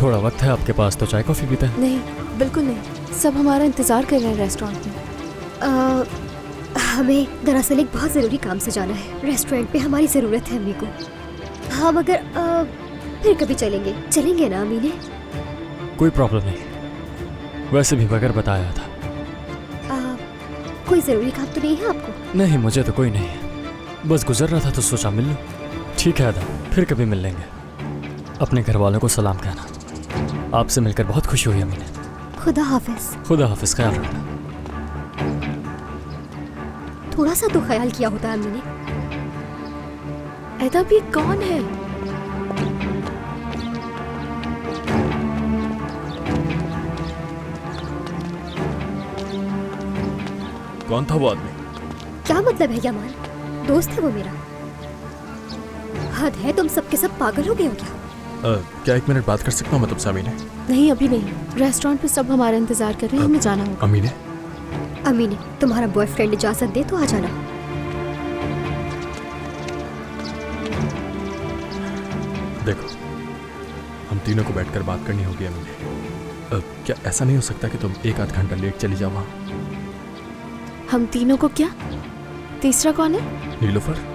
थोड़ा वक्त है आपके पास तो चाय कॉफी पीते हैं। नहीं, बिल्कुल नहीं, सब हमारा इंतजार कर रहे हैं रेस्टोरेंट में। हमें दरअसल एक बहुत ज़रूरी काम से जाना है। रेस्टोरेंट पे हमारी ज़रूरत है अम्मी को। हम अगर फिर कभी चलेंगे ना अम्मी ने? कोई प्रॉब्लम नहीं, वैसे भी बगैर बताया था। कोई ज़रूरी काम तो नहीं है आपको? नहीं, मुझे तो कोई नहीं है, बस गुजर रहा था तो सोचा मिल लूं। ठीक है अदा, फिर कभी मिल लेंगे। अपने घर वालों को सलाम कहना। आपसे मिलकर बहुत खुशी हुई अम्मी ने। खुदा हाफिज। खुदा हाफिज, ख्याल रखना। थोड़ा सा तो ख्याल किया होता है अम्मी ने। ऐदा भी कौन है? कौन था वो आदमी? क्या मतलब है यमान? दोस्त है वो मेरा। हद है, तुम सबके सब पागल हो गए हो क्या? क्या 1 मिनट बात कर सकता हूँ मैं तुमसे अमीने? नहीं, अभी नहीं, रेस्टोरेंट पे सब हमारा इंतजार कर रहे हैं, हमें जाना होगा। अमीने, तुम्हारा बॉयफ्रेंड इजाजत दे तो आ जाना। देखो, हम तीनों को बैठकर बात करनी होगी अमीने। क्या ऐसा नहीं हो सकता कि तुम 1 आध घंटा लेट चली जाओ वहाँ? हम तीनों को क्या? तीसरा कौन है? नीलोफर।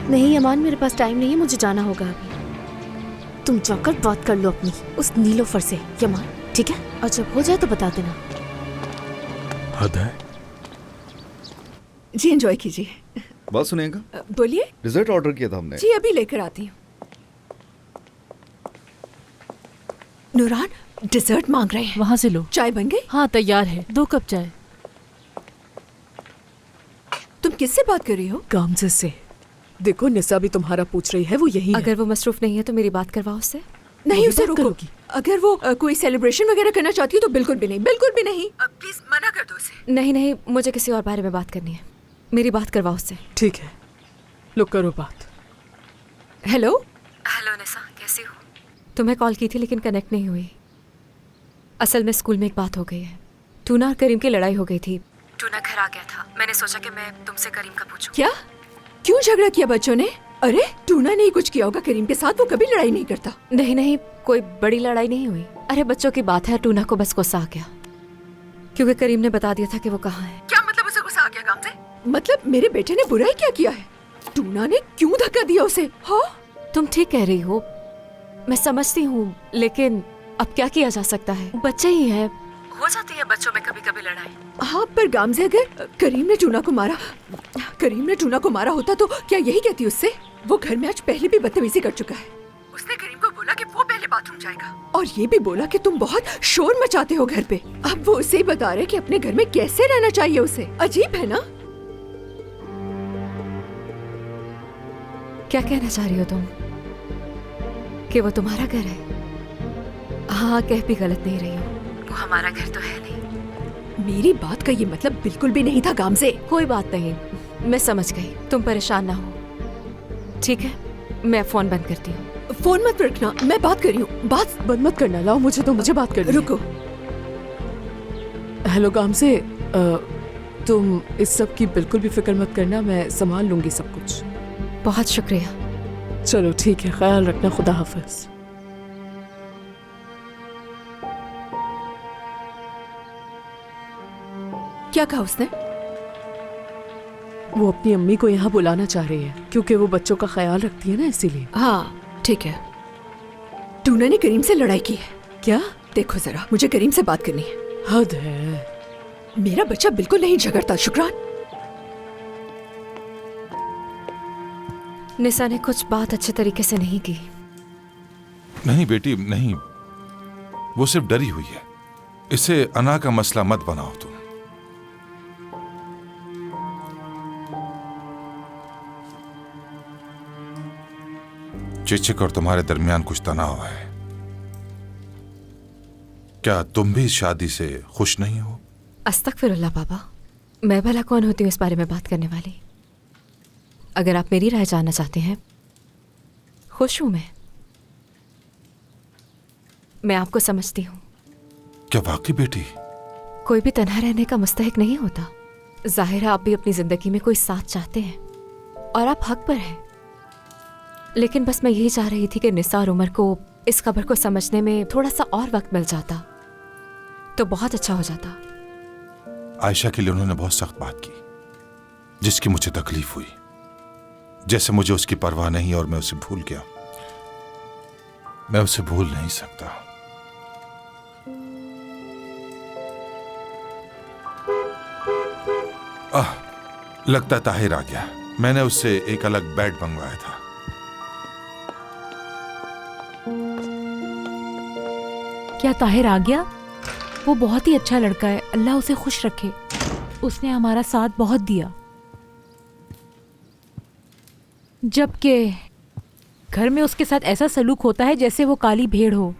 नहीं यमान, मेरे पास टाइम नहीं है, मुझे जाना होगा अभी। तुम जाकर बात कर लो अपनी उस नीलोफर से यमान, ठीक है? और जब हो जाए तो बता देना। हद है। जी एंजॉय कीजिए। बात सुनिएगा। बोलिए। डिजर्ट ऑर्डर किया था हमने। जी अभी लेकर आती हूँ। नूरान डिजर्ट मांग रहे हैं। वहाँ से लो। चाय बन गई? हाँ तैयार है, 2 कप चाय। तुम किससे बात कर रही हो? गामजे से। देखो निसा भी तुम्हारा पूछ रही है, वो यही अगर वो मसरूफ नहीं है तो मेरी बात करवाओ उससे। नहीं, उसे रोको। अगर वो कोई सेलिब्रेशन वगैरह करना चाहती हो तो बिल्कुल भी नहीं, बिल्कुल भी नहीं। प्लीज मना कर दो उसे। नहीं नहीं, मुझे किसी और बारे में बात करनी है, मेरी बात करवाओ उससे। ठीक है, लो करो बात। हेलो। हेलो निसा, कैसी हो? तुम्हें कॉल की थी लेकिन कनेक्ट नहीं हुई। असल में स्कूल में एक बात हो गई है। टूना और करीम की लड़ाई हो गई थी। टूना घर आ गया था, मैंने सोचा कि मैं तुमसे करीम का पूछूं। क्या? क्यों झगड़ा किया बच्चों ने? अरे टूना ने कुछ किया होगा करीम के साथ, वो कभी लड़ाई नहीं करता। नहीं नहीं, कोई बड़ी लड़ाई नहीं हुई। अरे बच्चों की बात है, टूना को बस गुस्सा आ गया क्योंकि करीम ने बता दिया था कि वो कहाँ है। क्या मतलब उसे गुस्सा आ गया गामजे? मतलब मेरे बेटे ने बुरा ही क्या किया है? टूना ने क्यों धक्का दिया उसे? हाँ तुम ठीक कह रही हो, मैं समझती हूँ, लेकिन अब क्या किया जा सकता है? बच्चे ही है, हो जाती है बच्चों में कभी कभी लड़ाई। हाँ पर गामजे अगर करीम ने टूना को मारा होता तो क्या यही कहती उससे? वो घर में आज पहले भी बदतमीजी कर चुका है। उसने करीम को बोला कि वो पहले बाथरूम जाएगा और ये भी बोला कि तुम बहुत शोर मचाते हो घर पे। अब वो उसे ही बता रहे कि अपने घर में कैसे रहना चाहिए उसे। अजीब है ना? क्या कहना चाह रही हो तुम कि वो तुम्हारा घर है? हाँ, कह भी गलत नहीं रही हो, वो हमारा घर तो है नहीं। मेरी बात का ये मतलब बिल्कुल भी नहीं था गामजे। कोई बात नहीं, मैं समझ गई, तुम परेशान ना हो। ठीक है, मैं फोन बंद करती हूँ। फोन मत रखना, मैं बात कर रही हूँ। बात बंद मत करना, लाओ मुझे बात करनी है। रुको। हेलो गामजे, तुम इस सब की बिल्कुल भी फिक्र मत करना, मैं संभाल लूंगी सब कुछ। बहुत शुक्रिया। चलो ठीक है, ख्याल रखना, खुदा हाफिज। क्या कहा उसने? वो अपनी अम्मी को यहाँ बुलाना चाह रही है क्योंकि वो बच्चों का ख्याल रखती है ना, इसीलिए। हाँ ठीक है। टूना ने करीम से लड़ाई की है। क्या? देखो जरा, मुझे करीम से बात करनी है। हद है। मेरा बच्चा बिल्कुल नहीं झगड़ता। शुक्रान। निसा ने कुछ बात अच्छे तरीके से नहीं की। नहीं बेटी नहीं, वो सिर्फ डरी हुई है। इसे अना का मसला मत बनाओ तुम। चिचिक और तुम्हारे दरमियान कुछ तनाव है। क्या तुम भी इस शादी से खुश नहीं हो? अस्तगफिरुल्लाह बाबा, मैं भला कौन होती हूँ इस बारे में बात करने वाली? अगर आप मेरी राय जानना चाहते हैं, खुश हूं मैं आपको समझती हूँ। क्या वाकई बेटी? कोई भी तन्हा रहने का मुस्तहिक नहीं होता। जाहिर है आप भी अपनी जिंदगी में कोई साथ चाहते हैं और आप हक पर हैं, लेकिन बस मैं यही चाह रही थी कि निसा और उमर को इस खबर को समझने में थोड़ा सा और वक्त मिल जाता तो बहुत अच्छा हो जाता। आयशा के लिए उन्होंने बहुत सख्त बात की, जिसकी मुझे तकलीफ हुई। जैसे मुझे उसकी परवाह नहीं और मैं उसे भूल गया। मैं उसे भूल नहीं सकता। लगता ताहिर आ गया। मैंने उससे एक अलग बेड मंगवाया था। क्या ताहिर आ गया? वो बहुत ही अच्छा लड़का है, अल्लाह उसे खुश रखे। उसने हमारा साथ बहुत दिया। जबकि घर में उसके साथ ऐसा सलूक होता है जैसे वो काली भेड़ हो,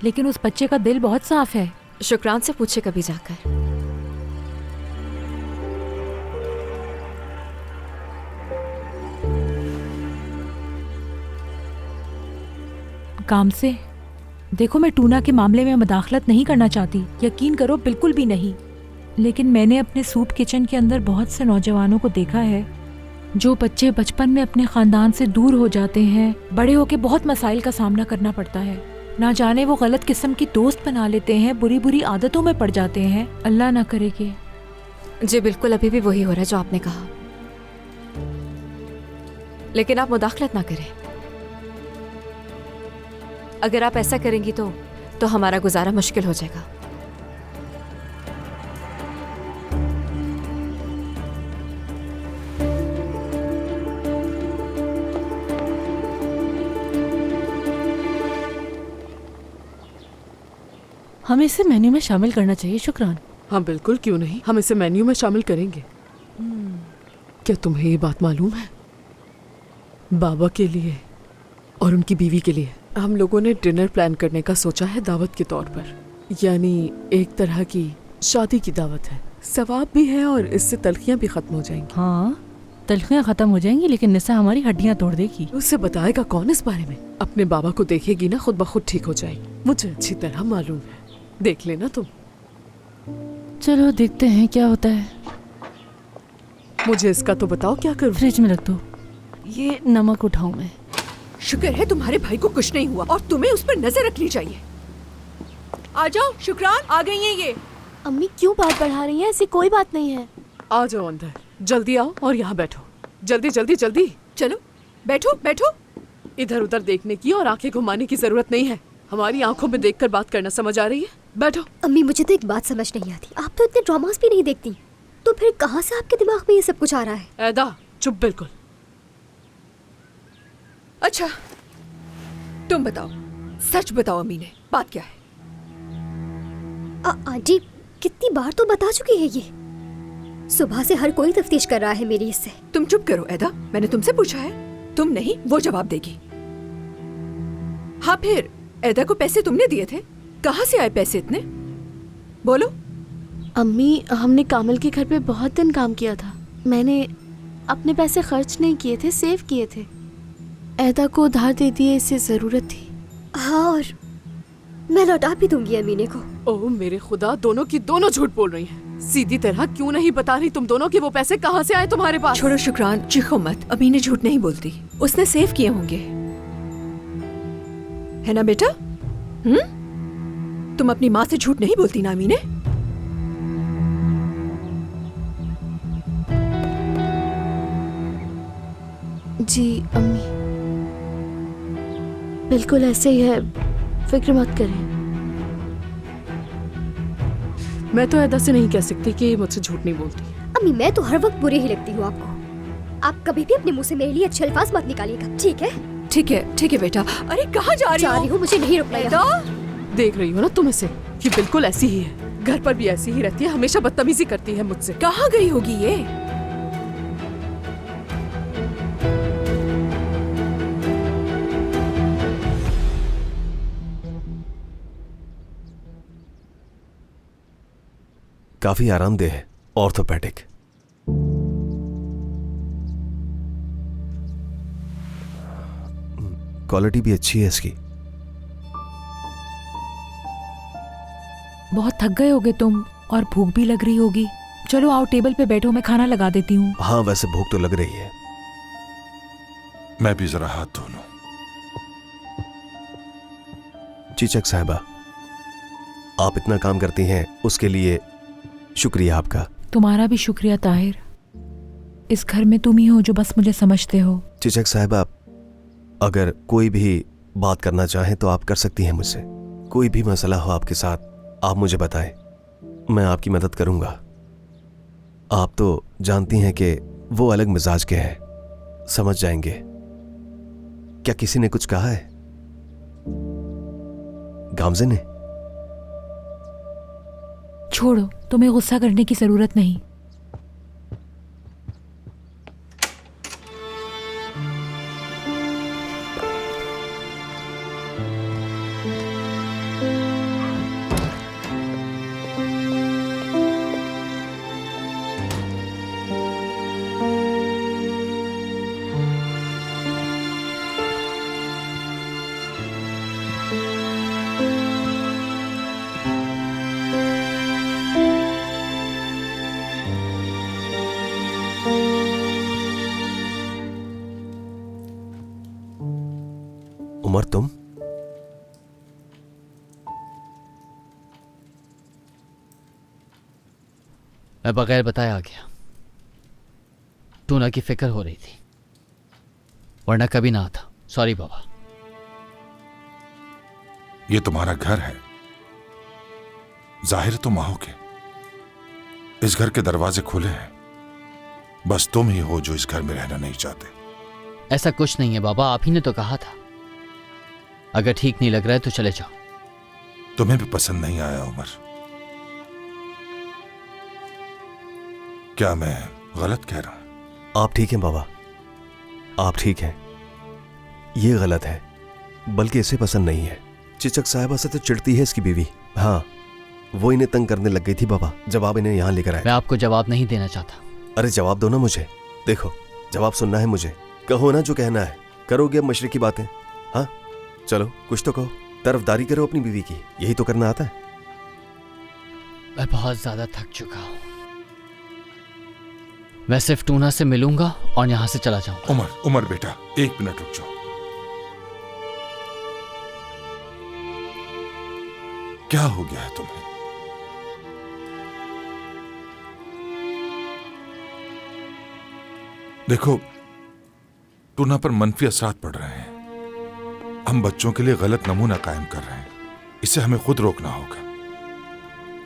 लेकिन उस बच्चे का दिल बहुत साफ है। शुक्रान से पूछे कभी जाकर। काम से देखो, मैं टूना के मामले में मदाखलत नहीं करना चाहती, यकीन करो बिल्कुल भी नहीं। लेकिन मैंने अपने सूप किचन के अंदर बहुत से नौजवानों को देखा है जो बच्चे बचपन में अपने खानदान से दूर हो जाते हैं, बड़े होके बहुत मसाइल का सामना करना पड़ता है। ना जाने वो गलत किस्म की दोस्त बना लेते हैं, बुरी बुरी आदतों में पड़ जाते हैं। अल्लाह ना करे कि। जी बिल्कुल, अभी भी वही हो रहा है जो आपने कहा, लेकिन आप मुदाखलत ना करें। अगर आप ऐसा करेंगी तो हमारा गुजारा मुश्किल हो जाएगा। हमें इसे मेन्यू में शामिल करना चाहिए। शुक्रान। हाँ बिल्कुल, क्यों नहीं, हम इसे मेन्यू में शामिल करेंगे। क्या तुम्हें ये बात मालूम है? बाबा के लिए और उनकी बीवी के लिए हम लोगों ने डिनर प्लान करने का सोचा है, दावत के तौर पर। यानी एक तरह की शादी की दावत है, सवाब भी है और इससे तलखियां भी खत्म हो जाएंगी। हाँ, तलखियां खत्म हो जाएंगी, लेकिन निसा हमारी हड्डियां तोड़ देगी। उससे बताएगा कौन इस बारे में? अपने बाबा को देखेगी ना, खुद ब खुद ठीक हो जाएगी। मुझे अच्छी तरह मालूम है, देख लेना तुम। चलो देखते हैं क्या होता है। मुझे इसका तो बताओ क्या करूं? फ्रिज में रख दो। ये नमक उठाऊं मैं? शुक्र है तुम्हारे भाई को कुछ नहीं हुआ और तुम्हें उस पर नजर रखनी चाहिए। आ जाओ शुक्रान, आ गई हैं ये। अम्मी क्यों बात बढ़ा रही हैं? ऐसी कोई बात नहीं है। आ जाओ अंदर, जल्दी आओ और यहाँ बैठो। जल्दी जल्दी जल्दी। चलो बैठो बैठो। इधर उधर देखने की और आंखें घुमाने की जरूरत नहीं है। हमारी आंखों में देखकर बात करना, समझ आ रही है? बैठो। अम्मी मुझे तो एक बात समझ नहीं आती, आप तो इतने ड्रामास भी नहीं देखती, तो फिर कहाँ से आपके दिमाग में ये सब कुछ आ रहा है? ऐदा चुप बिल्कुल। अच्छा तुम बताओ, सच बताओ अम्मी ने बात क्या है? आंटी कितनी बार तो बता चुकी है ये। सुबह से हर कोई तफ्तीश कर रहा है मेरी इससे। तुम चुप करो ऐदा, मैंने तुमसे पूछा है, तुम नहीं वो जवाब देगी। हाँ फिर ऐदा को पैसे तुमने दिए थे, कहाँ से आए पैसे इतने? बोलो। अम्मी हमने कामल के घर पे बहुत दिन काम किया था, मैंने अपने पैसे खर्च नहीं किए थे, सेव किए थे। ऐदा को उधार दे दिए, इससे जरूरत थी। हाँ और मैं लौटा भी दूंगी अमीने को। ओह मेरे खुदा, दोनों की दोनों झूठ बोल रही हैं। सीधी तरह क्यों नहीं बता रही तुम दोनों कि वो पैसे कहाँ से आए तुम्हारे पास? छोड़ो शुक्रान, चीखो मत। अमीने झूठ नहीं बोलती, उसने सेव किए होंगे, है ना बेटा? तुम अपनी माँ से झूठ नहीं बोलती ना अमीने? जी अम्मी, बिल्कुल ऐसे ही है, फिक्र मत करें। मैं तो ऐदा से नहीं कह सकती कि मुझसे झूठ नहीं बोलती। अम्मी मैं तो हर वक्त बुरी ही लगती हूँ आपको। आप कभी भी अपने मुंह से मेरे लिए अच्छे अल्फाज मत निकालिएगा, ठीक है? ठीक है बेटा। अरे कहाँ जा रही हो? मुझे नहीं रुकना यहाँ। देख रही हो ना तुम इसे, ये बिल्कुल ऐसी ही है, घर पर भी ऐसी ही रहती है, हमेशा बदतमीजी करती है मुझसे। कहाँ गई होगी ये? काफी आरामदेह है, ऑर्थोपेडिक। क्वालिटी भी अच्छी है इसकी। बहुत थक गए होगे तुम और भूख भी लग रही होगी। चलो आओ टेबल पे बैठो, मैं खाना लगा देती हूँ। हाँ वैसे भूख तो लग रही है। मैं भी जरा हाथ धो लूं। चीचक साहिबा, आप इतना काम करती हैं उसके लिए शुक्रिया आपका। तुम्हारा भी शुक्रिया ताहिर। इस घर में तुम ही हो जो बस मुझे समझते हो। चीचक साहिबा, अगर कोई भी बात करना चाहें तो आप कर सकती हैं मुझसे। कोई भी मसला हो आपके साथ आप मुझे बताएं, मैं आपकी मदद करूंगा। आप तो जानती हैं कि वो अलग मिजाज के हैं, समझ जाएंगे। क्या किसी ने कुछ कहा है? गामजे ने? छोड़ो, तुम्हें गुस्सा करने की जरूरत नहीं। उमर, तुम? मैं बगैर बताए आ गया। टूना की फिक्र हो रही थी, वरना कभी ना आता। सॉरी बाबा। ये तुम्हारा घर है, जाहिर तुम आओगे। इस घर के दरवाजे खुले हैं, बस तुम ही हो जो इस घर में रहना नहीं चाहते। ऐसा कुछ नहीं है बाबा, आप ही ने तो कहा था। अगर ठीक नहीं लग रहा है तो चले जाओ। तुम्हें भी पसंद नहीं आया उमर? क्या मैं गलत कह रहा हूं? आप ठीक हैं बाबा, आप ठीक हैं। ये गलत है, बल्कि इसे पसंद नहीं है। चिचक साहिबा से तो चिढ़ती है इसकी बीवी। हाँ, वो इन्हें तंग करने लग गई थी बाबा जब आप इन्हें यहाँ लेकर आए। मैं आपको जवाब नहीं देना चाहता। अरे जवाब दो ना मुझे। देखो, जवाब सुनना है मुझे। कहो ना जो कहना है। करोगे अब मशरक़ की बातें? हाँ चलो कुछ तो कहो। तरफदारी करो अपनी बीवी की, यही तो करना आता है। मैं बहुत ज्यादा थक चुका हूं। मैं सिर्फ टूना से मिलूंगा और यहां से चला जाऊंगा। उमर, उमर बेटा, एक मिनट रुक जाओ। क्या हो गया है तुम्हें? देखो, टूना पर मनफी असरात पड़ रहे हैं। हम बच्चों के लिए गलत नमूना कायम कर रहे हैं। इसे हमें खुद रोकना होगा।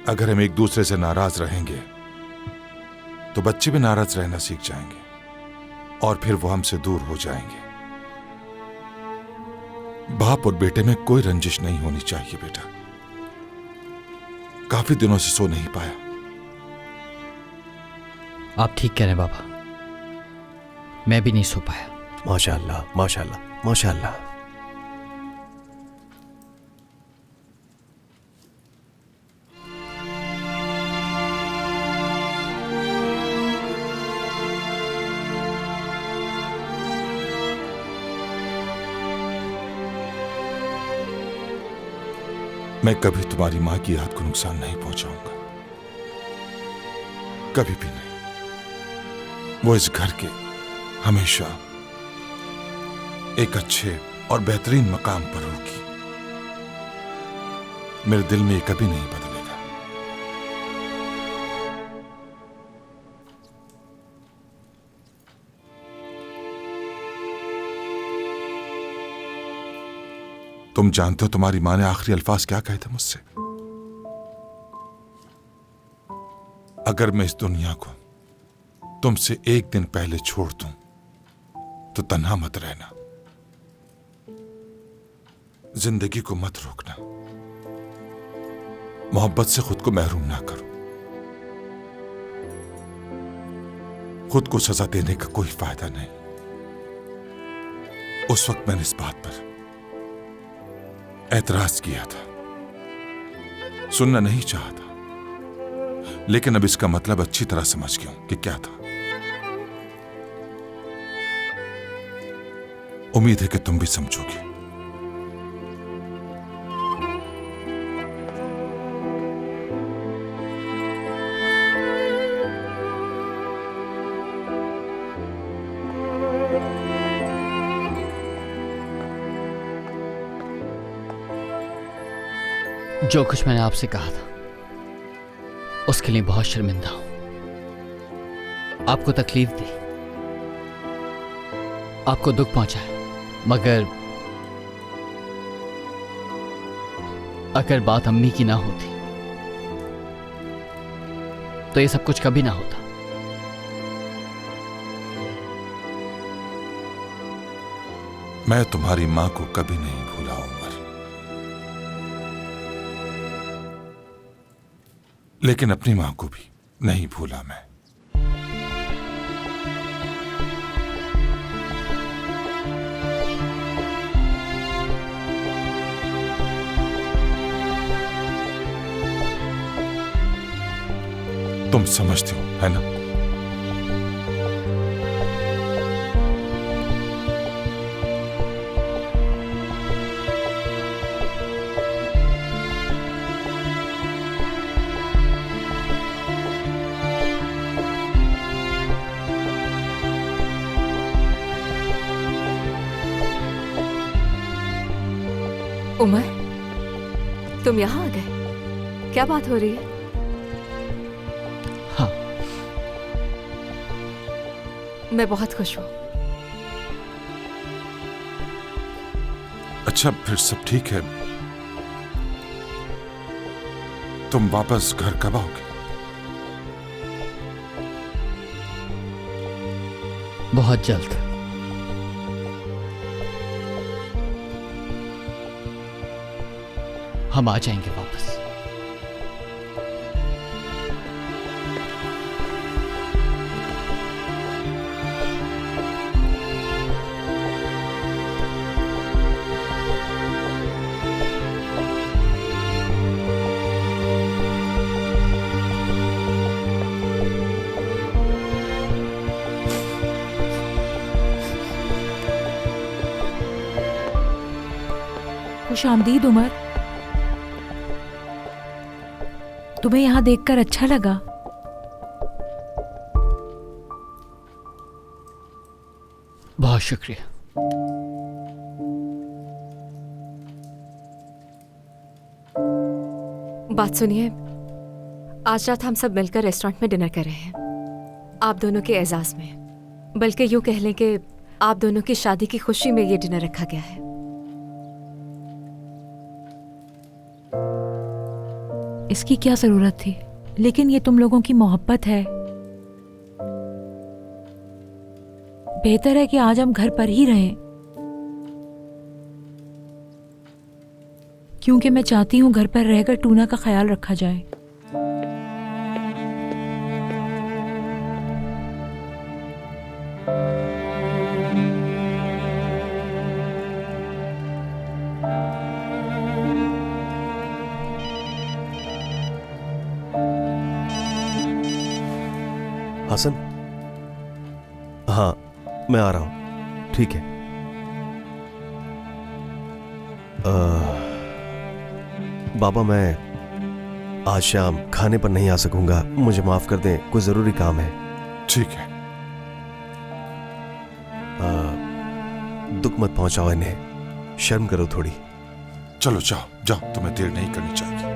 अगर हम एक दूसरे से नाराज रहेंगे तो बच्चे भी नाराज रहना सीख जाएंगे और फिर वो हमसे दूर हो जाएंगे। बाप और बेटे में कोई रंजिश नहीं होनी चाहिए बेटा। काफी दिनों से सो नहीं पाया। आप ठीक कह रहे हैं बाबा, मैं भी नहीं सो पाया। माशाअल्लाह, माशाअल्लाह, माशाअल्लाह। मैं कभी तुम्हारी मां की याद को नुकसान नहीं पहुंचाऊंगा, कभी भी नहीं। वो इस घर के हमेशा एक अच्छे और बेहतरीन मकाम पर होगी। मेरे दिल में ये कभी नहीं बदलेगा। तुम जानते हो तुम्हारी मां ने आखिरी अल्फाज क्या कहे थे मुझसे? अगर मैं इस दुनिया को तुमसे एक दिन पहले छोड़ दूं तो तन्हा मत रहना, जिंदगी को मत रोकना, मोहब्बत से खुद को महरूम ना करो। खुद को सजा देने का कोई फायदा नहीं। उस वक्त मैंने इस बात पर एतराज किया था, सुनना नहीं चाहा था, लेकिन अब इसका मतलब अच्छी तरह समझ गया हूं कि क्या था। उम्मीद है कि तुम भी समझोगे। जो कुछ मैंने आपसे कहा था उसके लिए बहुत शर्मिंदा हूं। आपको तकलीफ दी, आपको दुख पहुंचाया, मगर अगर बात अम्मी की ना होती तो ये सब कुछ कभी ना होता। मैं तुम्हारी मां को कभी नहीं भूला उमर, लेकिन अपनी मां को भी नहीं भूला मैं। तुम समझते हो, है ना? उमर, तुम यहाँ आ गए? क्या बात हो रही है? हाँ, मैं बहुत खुश हूँ। अच्छा, फिर सब ठीक है। तुम वापस घर कब आओगे? बहुत जल्द। हम आ जाएंगे वापस। खुशामदीद उमर, तुम्हें यहाँ देखकर अच्छा लगा। बहुत शुक्रिया। बात सुनिए, आज रात हम सब मिलकर रेस्टोरेंट में डिनर कर रहे हैं, आप दोनों के एजाज में। बल्कि यूं कह लें कि आप दोनों की शादी की खुशी में ये डिनर रखा गया है। इसकी क्या जरूरत थी? लेकिन ये तुम लोगों की मोहब्बत है। बेहतर है कि आज हम घर पर ही रहें, क्योंकि मैं चाहती हूं घर पर रहकर टूना का ख्याल रखा जाए। हसन, हाँ मैं आ रहा हूं। ठीक है। बाबा, मैं आज शाम खाने पर नहीं आ सकूंगा, मुझे माफ कर दें, कोई जरूरी काम है। ठीक है। दुख मत पहुंचाओ इन्हें, शर्म करो थोड़ी। चलो जाओ जाओ, तुम्हें देर नहीं करनी चाहिए।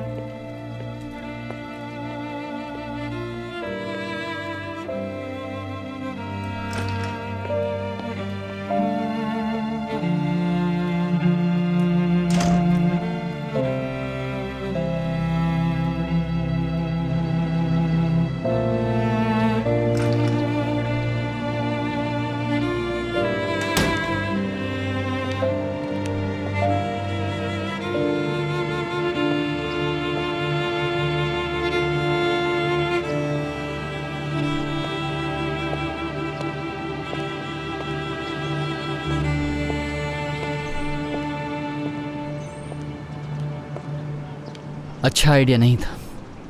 अच्छा आइडिया नहीं था,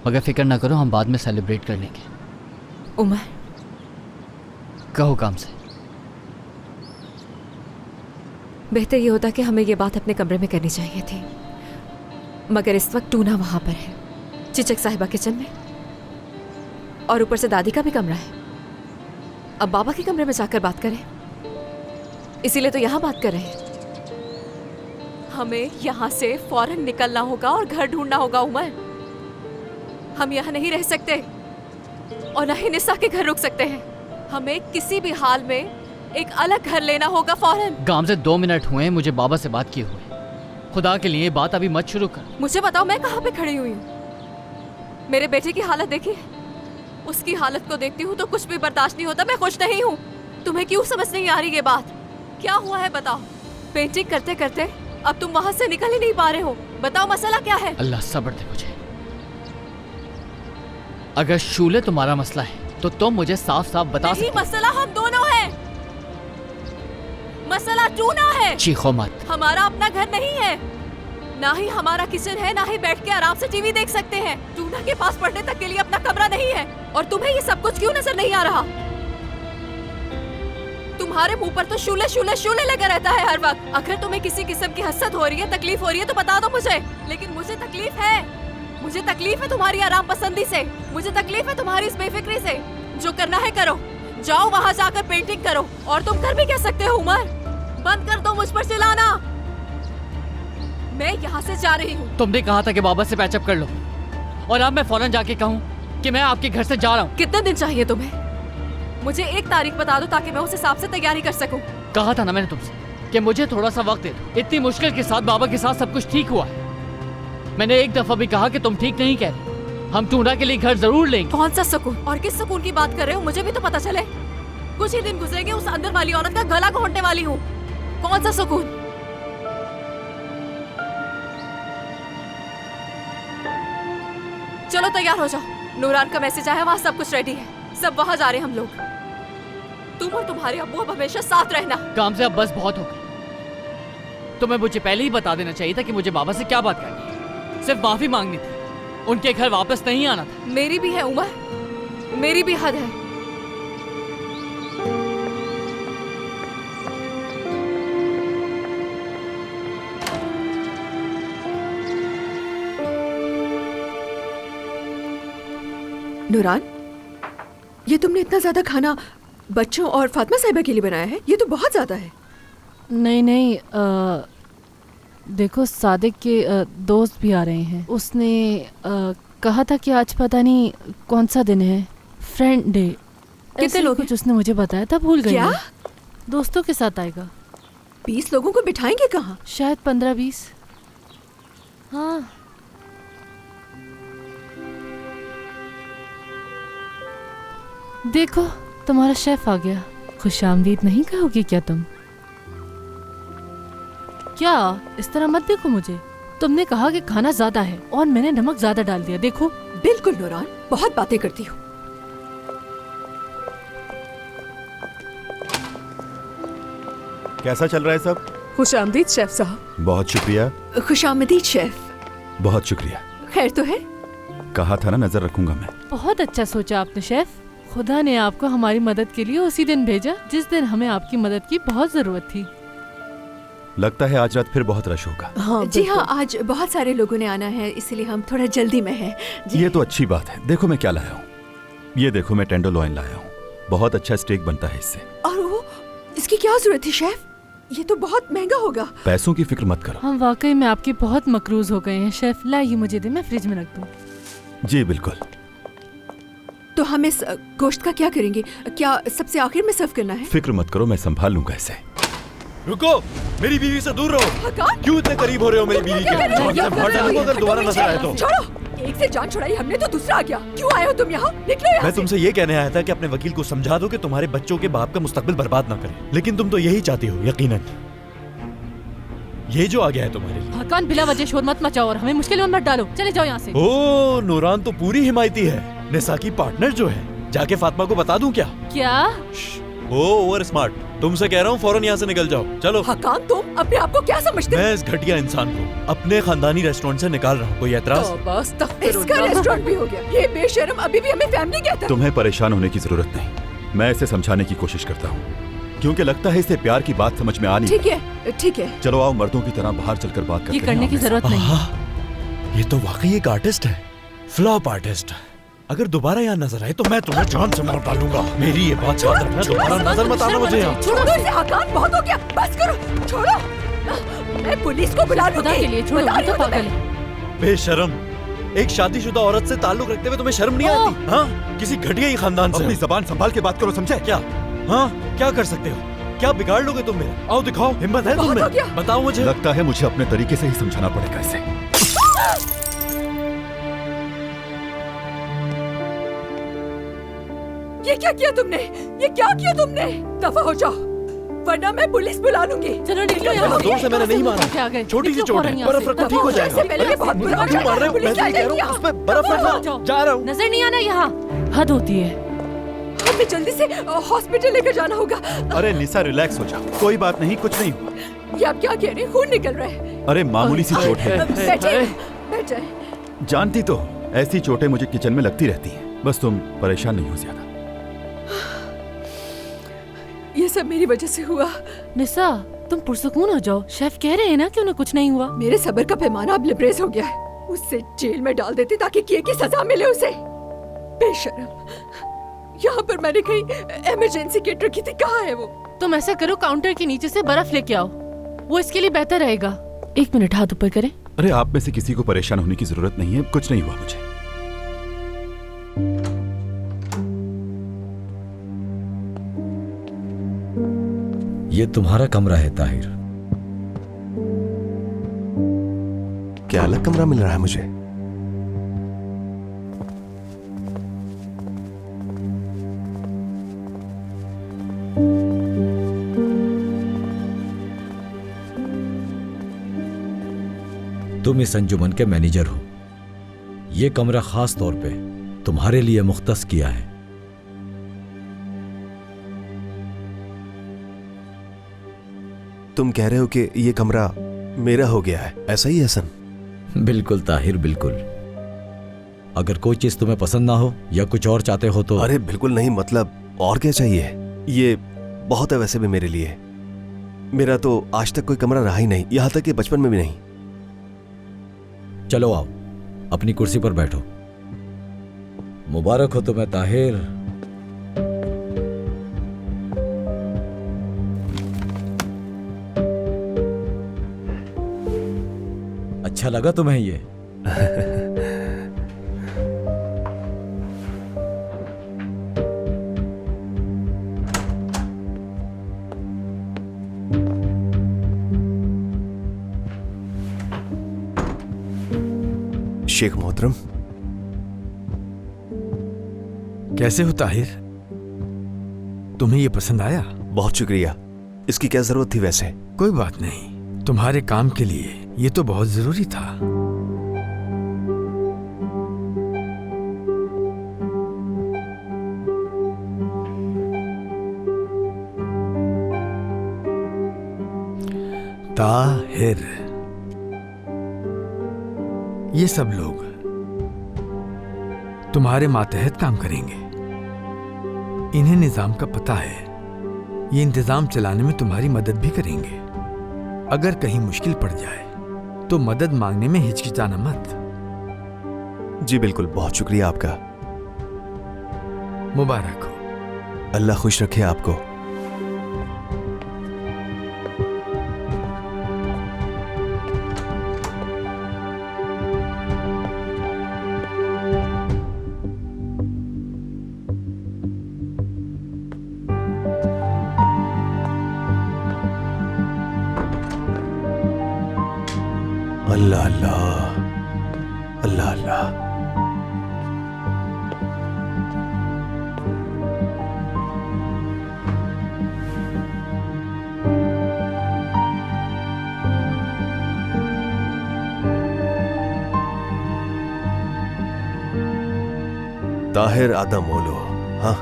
मगर फिक्र ना करो, हम बाद में सेलिब्रेट कर लेंगे। उमर, कहो काम से। बेहतर ये होता कि हमें ये बात अपने कमरे में करनी चाहिए थी, मगर इस वक्त टूना वहां पर है, चिचक साहिबा किचन में, और ऊपर से दादी का भी कमरा है। अब बाबा के कमरे में जाकर बात करें, इसीलिए तो यहां बात कर रहे हैं। हमें यहाँ से फौरन निकलना होगा और घर ढूंढना होगा उमर। हम यहाँ नहीं रह सकते और न ही निसा के घर रुक सकते हैं। हमें किसी भी हाल में एक अलग घर लेना होगा फौरन। गांव से 2 मिनट हुए हैं मुझे बाबा से बात किए हुए। खुदा के लिए बात अभी मत शुरू कर। मुझे बताओ मैं कहाँ पे खड़ी हुई हूँ? मेरे बेटे की हालत देखी, उसकी हालत को देखती हूँ तो कुछ भी बर्दाश्त नहीं होता। मैं खुश नहीं हूँ। तुम्हें क्यों समझ नहीं आ रही ये बात? क्या हुआ है बताओ? पेंटिंग करते करते अब तुम वहाँ से निकल ही नहीं पा रहे हो। बताओ मसला क्या है? अल्लाह सब्र दे मुझे। अगर शूले तुम्हारा मसला है तो तुम मुझे साफ साफ बता नहीं, मसला हम दोनों है। मसला टूना है। चीखो मत। हमारा अपना घर नहीं है, ना ही हमारा किचन है, ना ही बैठ के आराम से टीवी देख सकते हैं। टूना के पास पढ़ने तक के लिए अपना कमरा नहीं है। और तुम्हें ये सब कुछ क्यों नजर नहीं आ रहा? तुम्हारे मुंह पर तो शूले शूले शूले लगा रहता है हर वक्त। अगर तुम्हें किसी किस्म की हसरत हो रही है, तकलीफ हो रही है तो बता दो मुझे। लेकिन मुझे तकलीफ है। मुझे तकलीफ है तुम्हारी आराम पसंदी से। मुझे तकलीफ है तुम्हारी इस बेफिक्री से। जो करना है करो, जाओ वहाँ जाकर पेंटिंग करो। और तुम कर भी कह सकते हो उमर। बंद कर दो मुझ पर चिल्लाना। मैं यहाँ से जा रही हूँ। तुमने कहा था कि बाबा से पैचअप कर लो और अब मैं फौरन जाके कहूँ कि मैं आपके घर से जा रहा हूँ। कितने दिन चाहिए तुम्हें? मुझे एक तारीख बता दो ताकि मैं उस हिसाब से तैयारी कर सकूँ। कहा था ना मैंने तुमसे कि मुझे थोड़ा सा वक्त दे दो। इतनी मुश्किल के साथ बाबा के साथ सब कुछ ठीक हुआ है। मैंने एक दफा भी कहा कि तुम ठीक नहीं कह रहे। हम टूना के लिए घर जरूर लेंगे। कौन सा सुकून और किस सुकून की बात कर रहे हो? मुझे भी तो पता चले। कुछ ही दिन गुजरेंगे उस अंदर वाली औरत का गला घोंटने वाली हूँ। कौन सा सुकून? चलो तैयार हो जाओ। नूरान का मैसेज आया, वहाँ सब कुछ रेडी है। सब वहाँ जा रहे हैं हम लोग। तुम और तुम्हारे अब्बू अब हमेशा साथ रहना। काम से अब बस बहुत हो गई। तुम्हें मुझे पहले ही बता देना चाहिए था कि मुझे बाबा से क्या बात करनी है। सिर्फ माफी मांगनी थी, उनके घर वापस नहीं आना था। मेरी भी है उमर, मेरी भी हद है। नूरान, ये तुमने इतना ज्यादा खाना बच्चों और फातिमा साहिबा के लिए बनाया है? ये तो बहुत ज्यादा है। नहीं नहीं, देखो सादिक के दोस्त भी आ रहे हैं। उसने कहा था कि आज पता नहीं कौन सा दिन है, फ्रेंड डे। कितने लोग? कुछ उसने मुझे बताया था, भूल गई। क्या? दोस्तों के साथ आएगा। 20 लोगों को बिठाएंगे कहाँ? शायद 15-20। हाँ। देखो तुम्हारा शेफ आ गया। खुशामदीद नहीं कहोगी क्या तुम? क्या इस तरह मत देखो मुझे। तुमने कहा कि खाना ज्यादा है और मैंने नमक ज्यादा डाल दिया। देखो। बिल्कुल नूरान, बहुत बातें करती हो। कैसा चल रहा है सब? खुशामदीद शेफ साहब। बहुत शुक्रिया। खुशामदीद शेफ। बहुत शुक्रिया। खैर तो है? कहा था ना नजर रखूंगा मैं। बहुत अच्छा सोचा आपने शेफ। खुदा ने आपको हमारी मदद के लिए उसी दिन भेजा जिस दिन हमें आपकी मदद की बहुत जरूरत थी। लगता है आज रात फिर बहुत रश होगा। हाँ, जी हाँ, आज बहुत सारे लोगों ने आना है, इसलिए हम थोड़ा जल्दी में हैं। ये तो अच्छी बात है। देखो मैं क्या लाया हूँ। ये देखो मैं टेंडरलॉइन लाया हूँ। बहुत अच्छा स्टेक बनता है इससे। और वो इसकी क्या जरूरत थी शेफ? ये तो बहुत महंगा होगा। पैसों की फिक्र मत करो। हम वाकई में आपके बहुत मकरूज हो गए हैं शेफ। लाइए मुझे दे, मैं फ्रिज में रख दूँ। जी बिल्कुल। तो हम इस गोश्त का क्या करेंगे? क्या सबसे आखिर में सर्व करना है? फिक्र मत करो, मैं संभाल लूंगा इसे। रुको, मेरी बीवी से दूर रहो। क्यों इतने करीब हो रहे हो मेरी बीवी के? अगर दोबारा नजर आए तो। छोड़ो, एक से जान छुड़ाई हमने तो दूसरा आ गया। क्यों आए हो तुम यहाँ? निकलो यहाँ मैं से। तुमसे ये कहने आया था कि अपने वकील को समझा दो कि तुम्हारे बच्चों के बाप का मुस्तकबिल बर्बाद ना करे। लेकिन तुम तो यही चाहती हो यकीनन। ये जो आ गया है तुम्हारे लिए। हकान बिला वजह शोर मत मचाओ और हमें मुश्किल में मत डालो। चले जाओ यहाँ से। ओ, नूरान तो पूरी हिमायती है। निसा की पार्टनर जो है। जाके फातिमा को बता दूं क्या? क्या? ओ, ओवर स्मार्ट। तुमसे कह रहा हूँ फौरन यहाँ से निकल जाओ। चलो। हकान, तुम अपने आप को क्या समझते हो? मैं इस घटिया इंसान को अपने खानदानी रेस्टोरेंट से निकाल रहा हूँ। कोई एतराज? इसका रेस्टोरेंट भी हो गया। ये बेशर्म अभी भी हमें फैमिली कहता है। तुम्हें परेशान होने की जरूरत नहीं। मैं इसे समझाने की कोशिश करता हूँ क्योंकि लगता है इसे प्यार की बात समझ में आ नहीं। ठीक है, ठीक है। चलो आओ, मर्दों की तरह बाहर चलकर बात करते हैं। ये करने की जरूरत नहीं। ये तो वाकई एक आर्टिस्ट है, फ्लॉप आर्टिस्ट। अगर दोबारा यहाँ नजर आए तो मैं तुम्हें जान से मार डालूंगा। मेरी ये बात याद रखना, दोबारा नजर मत आना मुझे यहाँ। छोड़ो इसे हकान, बहुत हो गया, बस करो, छोड़ो। मैं पुलिस को बुला खुदा के लिए छोड़ो, ये तो पागल है। बेशरम, एक शादीशुदा औरत से ताल्लुक रखते हुए तुम्हें शर्म नहीं आती? हाँ, किसी घटिया ही खानदान से। अपनी जबान संभाल के बात करो, समझे? क्या? हाँ, क्या कर सकते हो? क्या बिगाड़ लोगे तुम मेरा? आओ दिखाओ, हिम्मत है तुम में? बताओ मुझे। लगता है मुझे अपने तरीके से ही समझाना पड़ेगा इसे। ये क्या किया तुमने? ये क्या किया तुमने? दफा हो जाओ, वरना मैं पुलिस बुला लूंगी। चलो निकलो यहाँ से। जोर से मैंने नहीं मारा, छोटी सी चोट है, बर्फ रखो ठीक हो जाएगा। क्यों मार रहे हो? मैं तो कह रहा हूँ उस पे बर्फ रखना। जा रहा हूँ। नजर नहीं आना यहाँ, हद होती है। हमें जल्दी से हॉस्पिटल लेकर जाना होगा। अरे निशा, रिलैक्स हो जाओ, कोई बात नहीं, कुछ नहीं हुआ। ये आप क्या कह रहे हैं? खून निकल रहा है। अरे मामूली सी चोट है। बैठ जाए। जानती तो ऐसी चोटें मुझे किचन में लगती रहती हैं, बस तुम परेशान नहीं हो ज्यादा। ये सब मेरी वजह से हुआ। निशा, तुम पुरसुकून हो जाओ, शेफ कह रहे हैं ना कि उन्हें कुछ नहीं हुआ। मेरे सब्र का पैमाना अब लिबरेज हो गया है। उससे जेल में डाल देती ताकि किए की सजा मिले उसे। बेशरम, यहाँ पर मैंने कहीं इमरजेंसी किट रखी थी, कहाँ है वो? तुम ऐसा करो, काउंटर के नीचे से बर्फ लेके आओ, वो इसके लिए बेहतर रहेगा। 1 मिनट, हाथ ऊपर करें। अरे आप में से किसी को परेशान होने की जरूरत नहीं है, कुछ नहीं हुआ मुझे। ये तुम्हारा कमरा है ताहिर। क्या अलग कमरा मिल रहा है मुझे? तुम इस अंजुमन के मैनेजर हो। ये कमरा खास तौर पे तुम्हारे लिए मुख्तस किया है। तुम कह रहे हो कि ये कमरा मेरा हो गया है, ऐसा ही हसन? बिल्कुल ताहिर, बिल्कुल। अगर कोई चीज तुम्हें पसंद ना हो या कुछ और चाहते हो तो। अरे बिल्कुल नहीं, मतलब और क्या चाहिए? ये बहुत है वैसे भी मेरे लिए। मेरा तो आज तक कोई कमरा रहा ही नहीं, यहाँ तक कि बचपन में भी नहीं। चलो आओ, अपनी कुर्सी पर बैठो। मुबारक हो तुम्हें ताहिर। अच्छा लगा तुम्हें ये? शेख मोहतरम, कैसे हो ताहिर? तुम्हें ये पसंद आया? बहुत शुक्रिया। इसकी क्या जरूरत थी वैसे? कोई बात नहीं, तुम्हारे काम के लिए ये तो बहुत जरूरी था। ताहिर, ये सब लोग तुम्हारे मातहत काम करेंगे। इन्हें निजाम का पता है, ये इंतजाम चलाने में तुम्हारी मदद भी करेंगे। अगर कहीं मुश्किल पड़ जाए तो मदद मांगने में हिचकिचाना मत। जी बिल्कुल, बहुत शुक्रिया आपका। मुबारक हो। अल्लाह खुश रखे आपको। अल्लाह अल्लाह, अल्लाह अल्लाह। ताहिर आदम ओलो। हाँ,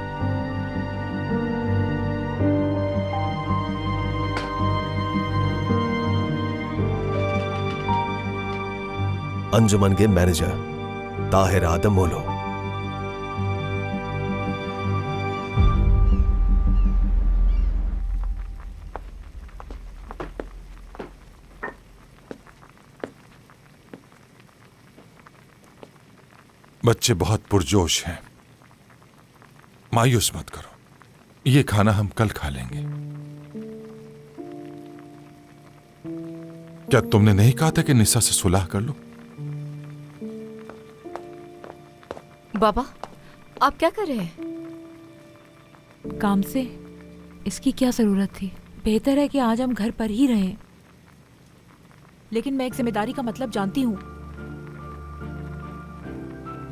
अंजुमन के मैनेजर ताहिर आदम ओलो। बच्चे बहुत पुरजोश हैं, मायूस मत करो। ये खाना हम कल खा लेंगे। क्या तुमने नहीं कहा था कि निशा से सुलह कर लो? बाबा, आप क्या कर रहे हैं? काम से इसकी क्या जरूरत थी? बेहतर है कि आज हम घर पर ही रहें। लेकिन मैं एक जिम्मेदारी का मतलब जानती हूँ।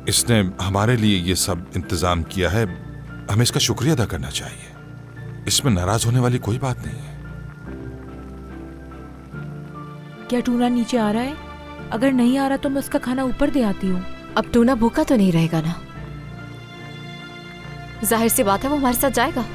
इसने हमारे लिए ये सब इंतजाम किया है, हमें इसका शुक्रिया अदा करना चाहिए। इसमें नाराज होने वाली कोई बात नहीं है। क्या टूना नीचे आ रहा है? अगर नहीं आ रहा तो मैं उसका खाना ऊपर दे आती हूँ। अब टूना भूखा तो नहीं रहेगा ना? जाहिर सी बात है वो हमारे साथ जाएगा।